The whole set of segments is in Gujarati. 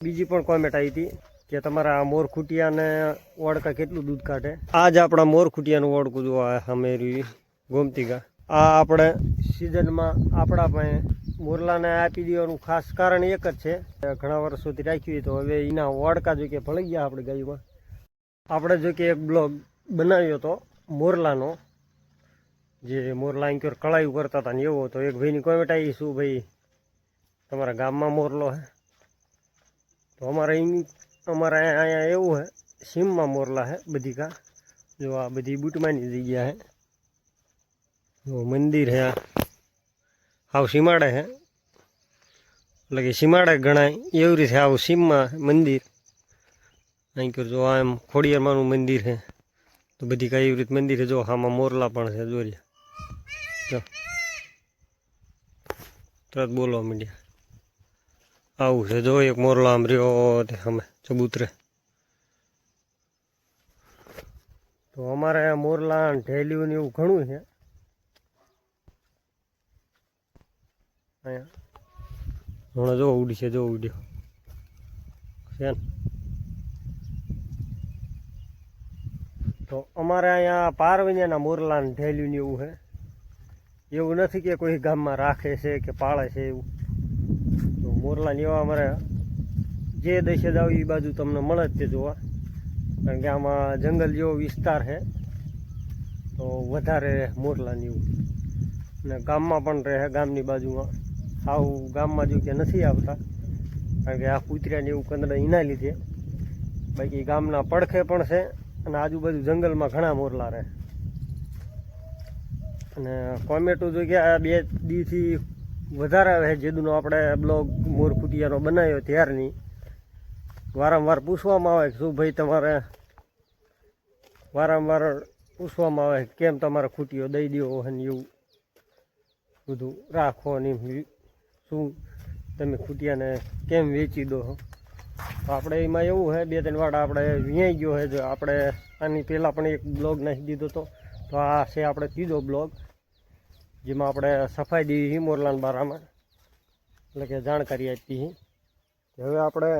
બીજી પણ કોમેન્ટ આવી હતી કે તમારા મોર ખૂટિયાને ઓળકા કેટલું દૂધ કાઢે. આ જ આપણા મોર ખૂટિયાનું ઓળકું જોવા અમે ગોમતીગા. આ આપણે સિઝનમાં આપણા પાસે મોરલાને આપી દેવાનું ખાસ કારણ એક જ છે, ઘણા વર્ષોથી રાખ્યું તો હવે એના ઓળકા જો કે ભળી ગયા આપણે ગાયમાં. આપણે જો કે એક બ્લોગ બનાવ્યો હતો મોરલાનો, જે મોરલા અહીં કળાયું કરતા હતા ને એવો. તો એક ભાઈની કોમેન્ટ આવી, શું ભાઈ તમારા ગામમાં મોરલો હે? તો અમારે અહીંયા એવું હે, સીમમાં મોરલા હે બધી કા. જો આ બધી બૂટમાંની જગ્યા હે, જો મંદિર હે, હાવ સીમાડે હે, એટલે કે સીમાડે ગણાય એવી રીતે આવું સીમમાં મંદિર. અહીં જો આ એમ ખોડિયારમાંનું મંદિર છે, તો બધી કાંઈ એવી રીતે મંદિર છે. જો આમાં મોરલા પણ છે, જોરિયા જો તરત બોલવા માંડ્યા. આવું છે, જો એક મોરલો આમ રહ્યો તે અમે ચબૂતરે. તો અમારે મોરલા ઢેલિયું ને એવું ઘણું છે અહીંયા. હમણાં જો ઉડી છે, જો ઉડ્યો છે ને. તો અમારે અહીંયા પારવણિયાના મોરલા ઢેલિયું ને એવું છે. એવું નથી કે કોઈ ગામમાં રાખે છે કે પાળે છે એવું. તો મોરલા ને એવા અમારે જે દેશે જાવ એ બાજુ તમને મળે જ તે જોવા, કારણ કે આમાં જંગલ જેવો વિસ્તાર છે, તો વધારે મોરલા ને એવું. ને ગામમાં પણ રહે, ગામની બાજુમાં. આવું ગામમાં જો કે નથી આવતા, કારણ કે આ કૂતર્યા ને એવું કંદડા એના લીધે. બાકી ગામના પડખે પણ છે, અને આજુબાજુ જંગલમાં ઘણા મોરલા રહે. અને કોમેન્ટો જો કે આ 2 દીથી વધારે આવે. જેદુનો આપણે બ્લોગ મોર ખૂટિયાનો બનાવ્યો ત્યારની વારંવાર પૂછવામાં આવે કે શું ભાઈ તમારે, વારંવાર પૂછવામાં આવે કેમ તમારે ખૂટિયો દઈ દો ને એવું બધું રાખો ને શું તમે ખૂટિયાને કેમ વેચી દો. તો આપણે એમાં એવું છે, 2-3 વાર આપણે વિયાઈ ગયો છે. જો આપણે આની પહેલાં પણ એક બ્લોગ નાખી દીધો હતો, તો આ છે આપણે 3જો બ્લોગ, જેમાં આપણે સફાઈ દેવી મોરલાના બારામાં, એટલે કે જાણકારી આપી. હવે આપણે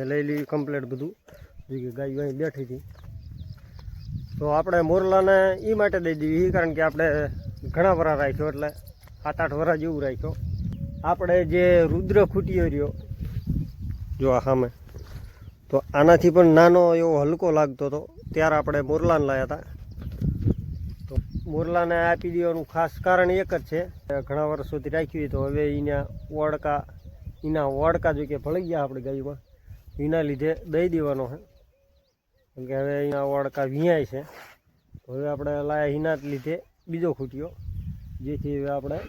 લઈ લઈ કમ્પ્લીટ બધું. જે ગાય અહીં બેઠી હતી, તો આપણે મોરલાને એ માટે દઈ દેવી, કારણ કે આપણે ઘણા વરા રાખ્યો, એટલે 7-8 વરા જેવું રાખ્યો. આપણે જે રુદ્ર ખૂટિયો રહ્યો જો આ સામે, તો આનાથી પણ નાનો એવો હલકો લાગતો હતો. ત્યારે આપણે મોરલાને લાવ્યા હતા. તો મોરલાને આપી દેવાનું ખાસ કારણ એક જ છે, ઘણા વર્ષોથી રાખ્યું તો હવે એના ઓળકા જો કે ભળી ગયા આપણે ગાયમાં, એના લીધે દઈ દેવાનો છે. કેમ કે હવે અહીંયા ઓળકા વિયાય છે, તો હવે આપણે લાયા એના જ લીધે બીજો ખૂટ્યો, જેથી હવે આપણે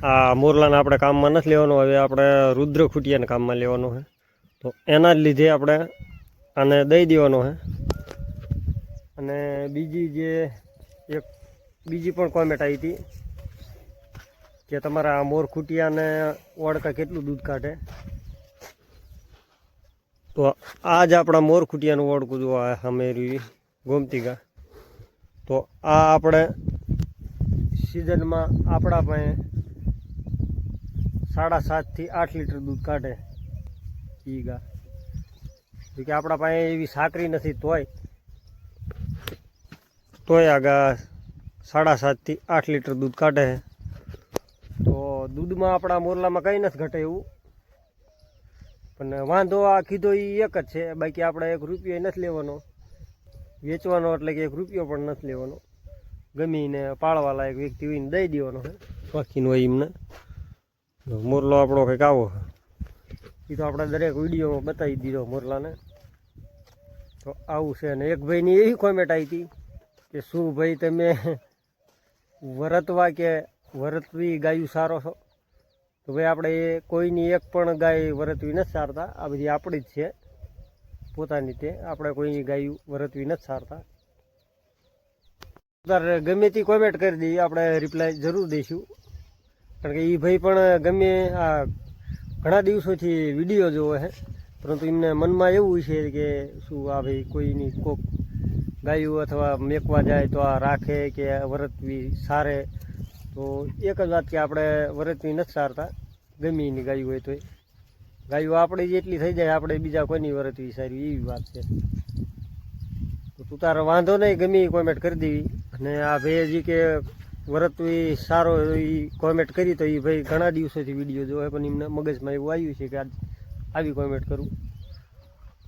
આ મોરલાને આપણે કામમાં નથી લેવાનો. હવે આપણે રુદ્ર ખૂટિયાને કામમાં લેવાનો છે, તો એના જ લીધે આપણે આને દઈ દેવાનો છે. અને બીજી પણ કોમેન્ટ આવી હતી કે તમારા મોર ખૂટિયાને ઓળકા કેટલું દૂધ કાઢે. તો આ જ આપણા મોર ખૂટિયાનું ઓળકું જોવા અમે ગોમતીગા. તો આ આપણે સિઝનમાં આપણા પાસે 7.5 થી 8 લીટર દૂધ કાઢે ઈ ગા. કે આપણા પાસે એવી સાકરી નથી, તોય આગા 7.5 થી 8 લીટર દૂધ કાઢે. તો દૂધમાં આપણા મોરલામાં કંઈ નથી ઘટે એવું, પણ વાંધો આ કીધો એ એક જ છે. બાકી આપણે 1 રૂપિયો નથી લેવાનો વેચવાનો, એટલે કે 1 રૂપિયો પણ નથી લેવાનો. ગમીને પાળવા લાયક વ્યક્તિ હોઈને દઈ દેવાનો છે, શોખીન હોય એમને. મોરલો આપણો કંઈક આવો, એ તો આપણે દરેક વિડીયોમાં બતાવી દીધો મોરલાને. તો આવું છે. અને એક ભાઈની એવી કોમેન્ટ આવી હતી કે શું ભાઈ તમે વરતવી ગાયું સારો છો? તો ભાઈ આપણે કોઈની એક પણ ગાય વરતવી નથી સારતા. આ બધી આપણી જ છે પોતાની. તે આપણે કોઈની ગાયું વરતવી નથી સારતા. તારે ગમે તે કોમેન્ટ કરી દઈએ, આપણે રિપ્લાય જરૂર દઈશું. કારણ કે એ ભાઈ પણ ઘણા દિવસોથી વિડીયો જોવે છે, પરંતુ એમને મનમાં એવું છે કે શું આ ભાઈ કોઈની કોક ગાયું અથવા મેકવા જાય તો આ રાખે કે વરતવી સારે. તો એક જ વાત કે આપણે વરતવી નથી સારતા, ગમે એની ગાયું હોય તો ગાયું આપણે જેટલી થઈ જાય આપણે બીજા કોઈની વરતવી સારી, એવી વાત છે. તો તું તારો વાંધો નહીં, ગમે એ કોમેન્ટ કરી દેવી. અને આ ભાઈ હજી કે વરતવી સારો એ કોમેન્ટ કરી તો એ ભાઈ ઘણા દિવસોથી વિડીયો જોવે, પણ એમને મગજમાં એવું આવ્યું છે કે આજ આવી કોમેન્ટ કરું.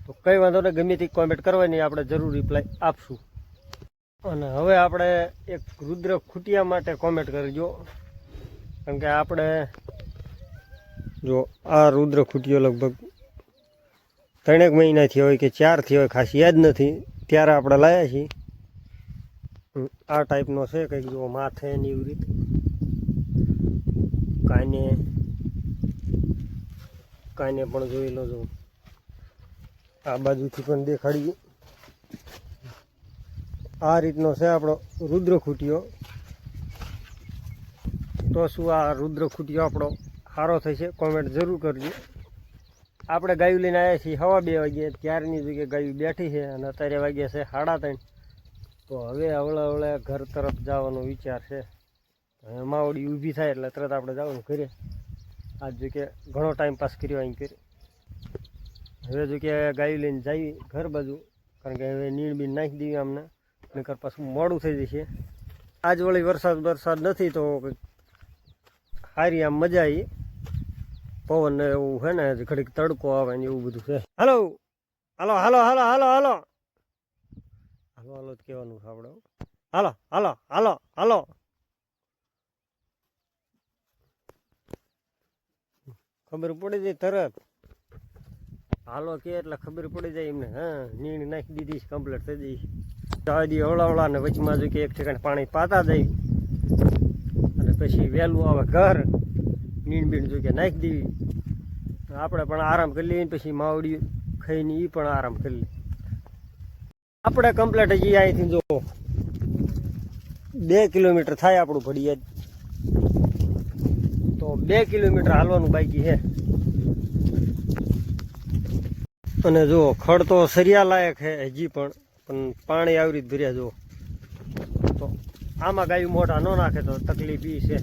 તો કંઈ વાંધો નહીં, ગમે તે કોમેન્ટ કરવાની આપણે જરૂર રિપ્લાય આપશું. અને હવે આપણે એક રુદ્ર ખૂટિયા માટે કોમેન્ટ કરજો, કારણ કે આપણે જો આ રુદ્ર ખૂટિયો લગભગ 3 મહિનાથી હોય કે 4થી હોય, ખાસ યાદ નથી, ત્યારે આપણે લાવ્યા છીએ. આ ટાઈપનો છે કંઈક, જો માથે ને એવી રીતે, કાંઈને પણ જોઈ લો. જો આ બાજુથી પણ દેખાડીએ, આ રીતનો છે આપણો રુદ્ર ખૂટિયો. તો શું આ રુદ્ર ખૂટિયો આપણો સારો થશે? કોમેન્ટ જરૂર કરજો. આપણે ગાયું લઈને આવ્યા છીએ 2:30 વાગે, ત્યારની જગ્યાએ ગાયું બેઠી છે અને અત્યારે વાગ્યા છે 3:30. તો હવે અવળે ઘર તરફ જવાનો વિચાર છે. માવડી ઊભી થાય એટલે તરત આપણે જવાનું ઘરે. આજ જો કે ઘણો ટાઈમ પાસ કર્યો અહીં કરી. હવે જો કે ગાયું લઈને જઈએ ઘર બાજુ, કારણ કે હવે નીણ બીણ નાખી દેવી અમને, નકર પાછું મોડું થઈ જશે. આજ વળી વરસાદ નથી તો સારી આમ મજા આવી. પવન એવું છે ને, ઘડીક તડકો આવે ને એવું બધું છે. હાલો હાલો હાલો હાલો હાલો હાલો હાલો હાલો જ કહેવાનું છે આપણે. હાલો હાલો હાલો હાલો, ખબર પડી જાય તરત. હાલો કે એટલે ખબર પડી જાય એમને. હા, નીણ નાખી દીધી છે, કમ્પ્લીટ થઈ જઈ. જવા દઈએ અવળા ને વચમાં જો કે એક ઠેકાણે પાણી પાતા જાય અને પછી વહેલું આવે ઘર. નીણ બીણ જો કે નાખી દેવી, આપણે પણ આરામ કરી લઈએ. પછી માવડી ખાઈને એ પણ આરામ કરી લે. આપણે કમ્પ્લીટ હજી અહીંથી જો 2 કિલોમીટર થાય આપણું ભડિયાદ. તો 2 કિલોમીટર હાલવાનું બાકી છે. અને જો ખડ તો સરિયા લાયક છે હજી પણ પાણી આવી રીતે ભર્યા. જો તો આમાં ગાયું મોઢા ન નાખે તો તકલીફ એ છે.